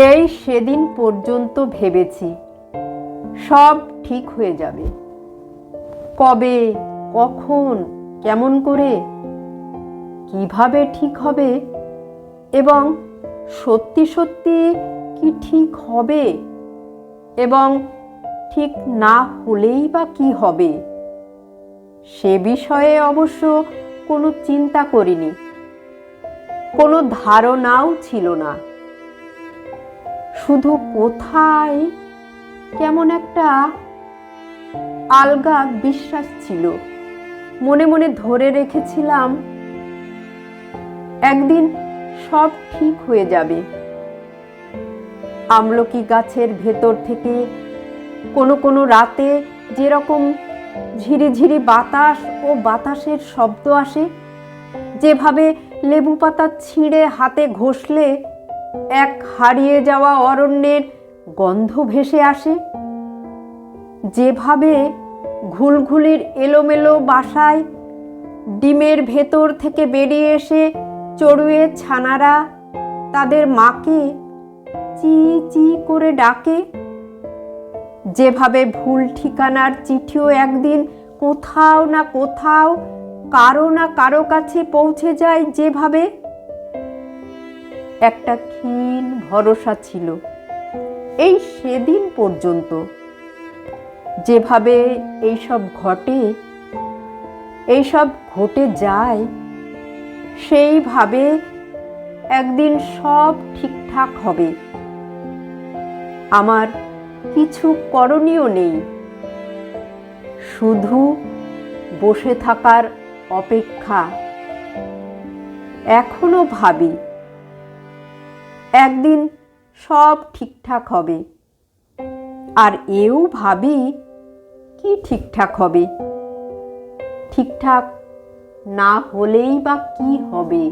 এই সেদিন পর্যন্ত ভেবেছি সব ঠিক হয়ে যাবে। কবে, কখন, কেমন করে, কিভাবে ঠিক হবে এবং সত্যি সত্যি কি ঠিক হবে এবং ঠিক না হলেই বা কি হবে, সে বিষয়ে অবশ্য কোনো চিন্তা করিনি, কোনো ধারণাও ছিল না। শুধু কোথায় কেমন একটা আলগা বিশ্বাস ছিল, মনে মনে ধরে রেখেছিলাম একদিন সব ঠিক হয়ে যাবে। আমলকি গাছের ভেতর থেকে কোনো কোনো রাতে যেরকম ঝিরিঝিরি বাতাস ও বাতাসের শব্দ আসে, যেভাবে লেবু পাতা ছিঁড়ে হাতে ঘষলে এক হারিয়ে যাওয়া অরণ্যের গন্ধ ভেসে আসে, যেভাবে ঘুলঘুলির এলোমেলো বাসায় ডিমের ভেতর থেকে বেরিয়ে এসে চড়ুয়ে ছানারা তাদের মাকে চি চি করে ডাকে, যেভাবে ভুল ঠিকানার চিঠিও একদিন কোথাও না কোথাও কারো না কারো কাছে পৌঁছে যায়, যেভাবে একটা ক্ষীণ ভরসা ছিল এই সেদিন পর্যন্ত। যেভাবে এইসব ঘটে, এইসব ঘটে যায়, সেইভাবে একদিন সব ঠিকঠাক হবে। আমার কিছু করণীয় নেই, শুধু বসে থাকার অপেক্ষা। এখনো ভাবি একদিন সব ঠিকঠাক হবে, আর এও ভাবি কি ঠিকঠাক হবে, ঠিকঠাক না হলেই বা কি হবে।